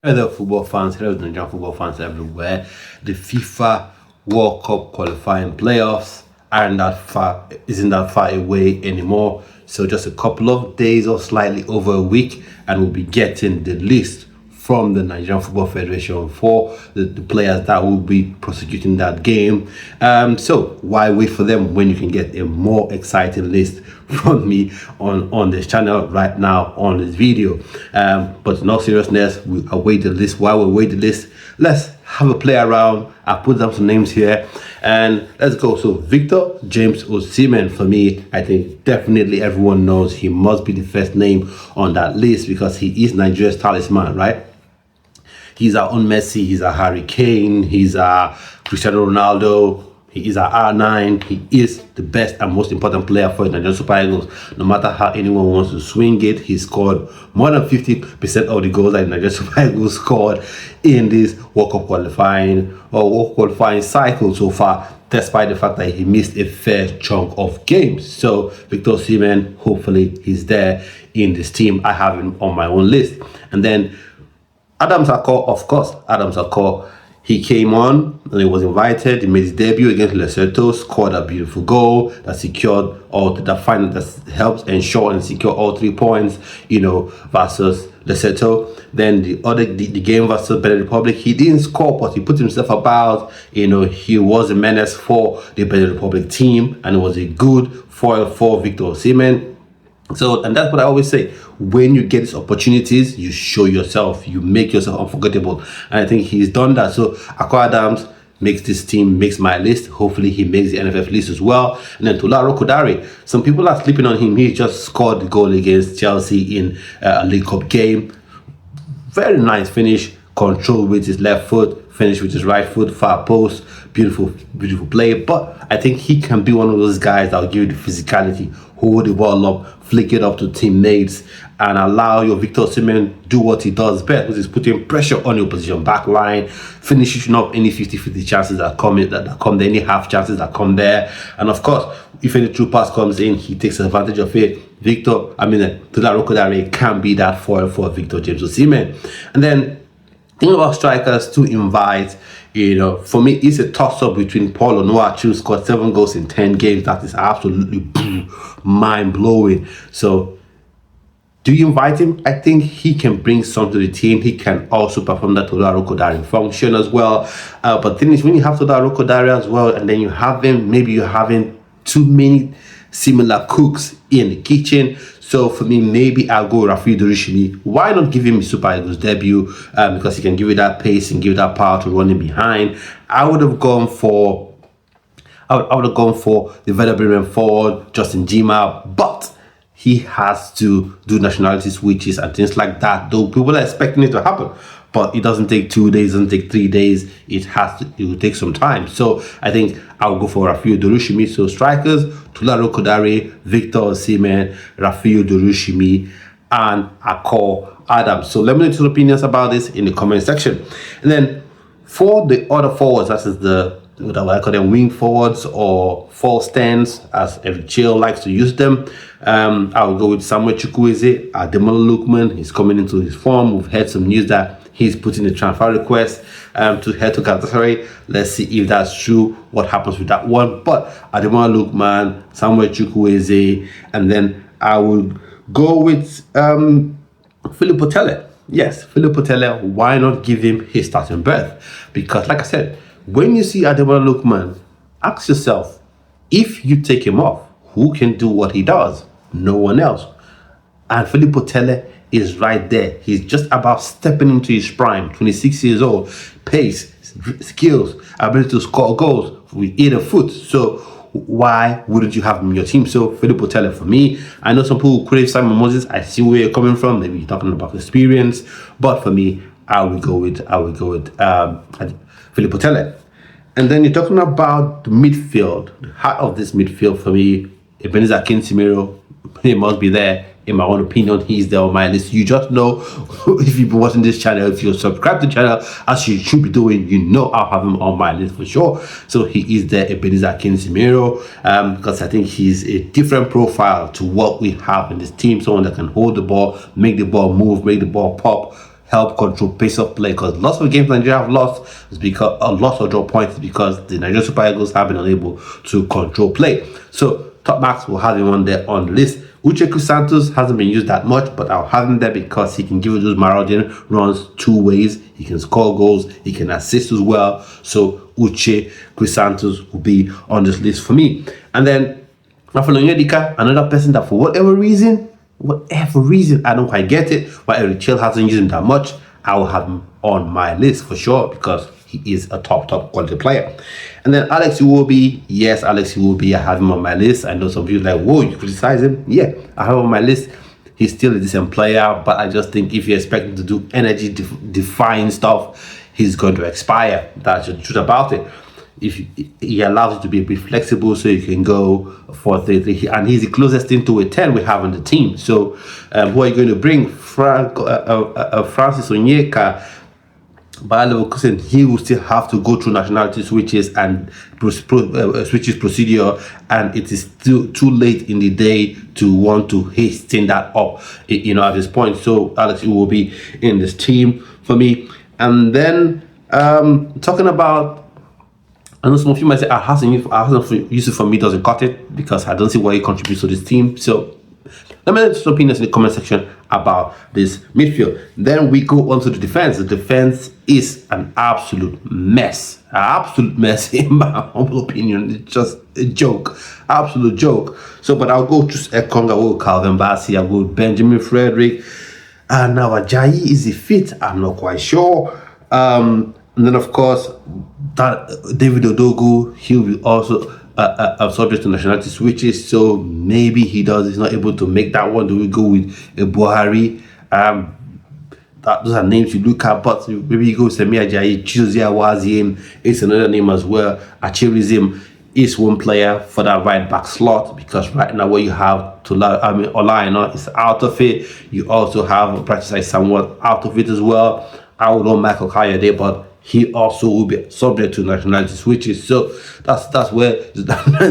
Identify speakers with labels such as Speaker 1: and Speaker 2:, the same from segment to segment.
Speaker 1: Hello football fans, hello Nigerian football fans everywhere. The FIFA World Cup qualifying playoffs isn't that far away anymore. So just a couple of days or slightly over a week and we'll be getting the list from the Nigerian Football Federation for the players that will be prosecuting that game. So why wait for them when you can get a more exciting list from me on this channel right now on this video? But in all seriousness, we await the list. While we wait the list, let's have a play around. I put down some names here and let's go. So Victor James Osimhen, for me, I think definitely everyone knows he must be the first name on that list because he is Nigeria's talisman, right? He's our own Messi, he's a Harry Kane, he's a Cristiano Ronaldo, he is our R9. He is the best and most important player for the Nigerian Super Eagles. No matter how anyone wants to swing it, he scored more than 50% of the goals that the Nigerian Super Eagles scored in this World Cup qualifying cycle so far, despite the fact that he missed a fair chunk of games. So Victor Osimhen, hopefully he's there in this team. I have him on my own list. And then Adam Sakor, of course, Adam Sakor, he came on and he was invited. He made his debut against Lesotho, scored a beautiful goal that secured that helps ensure and secure all 3 points, versus Lesotho. Then the game versus Benin Republic, he didn't score, but he put himself about. He was a menace for the Benin Republic team, and it was a good foil for Victor Osimhen. So, and that's what I always say, when you get these opportunities, you show yourself, you make yourself unforgettable. And I think he's done that. So Akwa Adams makes this team, makes my list. Hopefully he makes the NFF list as well. And then Tularo Kodare, some people are sleeping on him. He just scored the goal against Chelsea in a League Cup game. Very nice finish, control with his left foot, finish with his right foot, far post, beautiful play. But I think he can be one of those guys that will give you the physicality, hold the ball up, flick it up to teammates, and allow your Victor Osimhen do what he does best, which is putting pressure on your position back line, finishing up any 50-50 chances that come there, any half chances that come there. And of course, if any true pass comes in, he takes advantage of it. Tularo Kodare can be that foil for Victor James Osimhen. And then think about strikers to invite. For me, it's a toss-up between Paul Nwabali, who scored 7 goals in 10 games. That is absolutely mind-blowing. So, do you invite him? I think he can bring some to the team. He can also perform that Tularo Kodare function as well. But the thing is, when you have Tularo Kodare as well, and then you have him, maybe you're having too many similar cooks in the kitchen. So for me, maybe I'll go Rafi Dorishimi. Why not give him his Super Eagles debut? Because he can give you that pace and give you that power to run in behind. I would have gone for the Werder Bremen forward, Justin Jima, but he has to do nationality switches and things like that. Though people are expecting it to happen, but it doesn't take 2 days, it doesn't take 3 days. It will take some time. So I think I'll go for Rafi Dorishimi. So strikers, Tularo Kodare, Victor Osimhen, Rafi Dorishimi, and Akwa Adams. So let me know your opinions about this in the comment section. And then for the other forwards, that is what I call them wing forwards or false stands, as Eric Chelle likes to use them. I will go with Samuel Chukwueze, Ademola Lookman. He's coming into his form. We've heard some news that he's putting a transfer request to head to Galatasaray. Let's see if that's true, what happens with that one. But Ademola Lookman, Samuel Chukwueze, and then I will go with Philip OTELE. Yes, Philip OTELE, why not give him his starting berth? Because like I said, when you see Ademola Lookman, ask yourself, if you take him off, who can do what he does? No one else. And Philip OTELE is right there. He's just about stepping into his prime, 26 years old, pace, skills, ability to score goals with either foot. So why wouldn't you have him in your team? So Philip OTELE for me. I know some people crave Simon Moses. I see where you're coming from. Maybe you're talking about experience, but for me, I will go with Philip OTELE. And then you're talking about the midfield. The heart of this midfield for me, Ebenezer Kinsimiro, he must be there. In my own opinion, he's there on my list. You just know, if you've been watching this channel, if you subscribe to the channel, as you should be doing, you know I'll have him on my list for sure. So he is there, Ebenezer Kinsimiro, because I think he's a different profile to what we have in this team. Someone that can hold the ball, make the ball move, make the ball pop. help control pace of play, because lots of games Nigeria have lost is because a lot of draw points because the Nigerian Super Eagles have been unable to control play. So top marks will have him on there on the list. Uche Santos hasn't been used that much, but I'll have him there because he can give you those marauding runs 2 ways. He can score goals, he can assist as well. So Uche Santos will be on this list for me. And then Rafael Onyedika, another person that for whatever reason, I don't quite get it, but Eric Chelle hasn't used him that much. I will have him on my list for sure because he is a top quality player. And then Alex Iwobi, yes, Alex Iwobi, I have him on my list. I know some people are like, whoa, you criticize him? Yeah, I have him on my list. He's still a decent player, but I just think if you expect him to do energy defying stuff, he's going to expire. That's the truth about it. If he allows you to be a bit flexible, so you can go 4-3-3, and he's the closest thing to a 10 we have on the team. So who are you going to bring? Francis Onyeka, because he will still have to go through nationality switches and switches procedure, and it is still too late in the day to want to hasten that up, at this point. So Alex will be in this team for me. And then talking about, I know some of you might say, Hassan Yusuf for me doesn't cut it because I don't see why he contributes to this team. So let me know some opinions in the comment section about this midfield. Then we go on to the defense. The defense is an absolute mess. An absolute mess in my humble opinion. It's just a joke. Absolute joke. So, but I'll go to DR Congo, I'll go Calvin Bassey, I'll go Benjamin Frederick. And now Ajayi, is he fit? I'm not quite sure. And then of course, that David Odogu, he'll be also subject to nationality switches, so maybe he's not able to make that one. Do we go with Buhari? Those are names you look at, but maybe you go Semi Ajayi, Chizia Wazim, it's another name as well. Achirizim is one player for that right back slot, because right now what you have to Olaina is out of it. You also have Practice somewhat out of it as well. I would want Michael Kaya there, but he also will be subject to nationality switches. So that's where the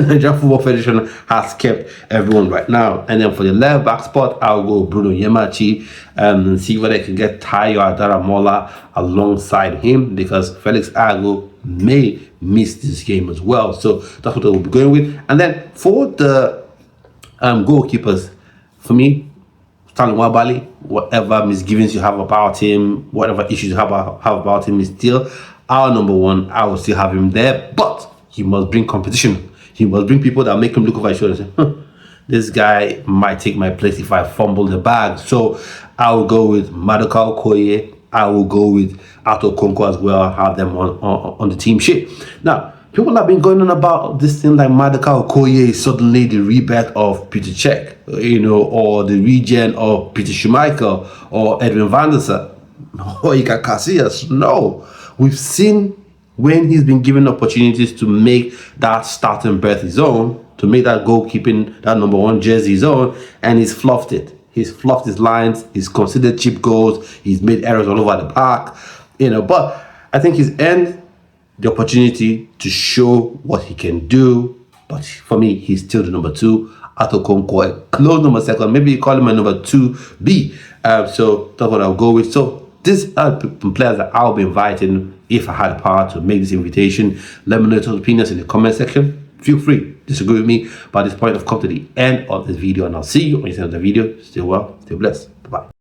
Speaker 1: Nigerian Football Federation has kept everyone right now. And then for the left back spot, I'll go Bruno Yemachi and see whether I can get Tayo Adaramola alongside him, because Felix Agu may miss this game as well. So that's what I will be going with. And then for the goalkeepers, for me, Nwabali, whatever misgivings you have about him, whatever issues you have about him, is still our number one. I will still have him there, but he must bring competition. He must bring people that make him look over his shoulder and say, this guy might take my place if I fumble the bag. So I will go with Maduka Okoye. I will go with Ato Konko as well. Have them on the team sheet. Now, people have been going on about this thing like Maduka Okoye is suddenly the rebirth of Peter Cech, or the regen of Peter Schmeichel or Edwin van der Sar or Iker Casillas. No, we've seen when he's been given opportunities to make that starting berth his own, to make that goalkeeping, that number one jersey his own, and he's fluffed it. He's fluffed his lines, he's considered cheap goals, he's made errors all over the park, but I think he's earned the opportunity to show what he can do. But for me, he's still the number 2. Ato Konko, a close number 2. Maybe you call him a number 2B. So that's what I'll go with. So these are players that I'll be inviting if I had the power to make this invitation. Let me know your opinions in the comment section. Feel free to disagree with me. But at this point, I've come to the end of this video, and I'll see you on the end of the video. Stay well, stay blessed. Bye-bye.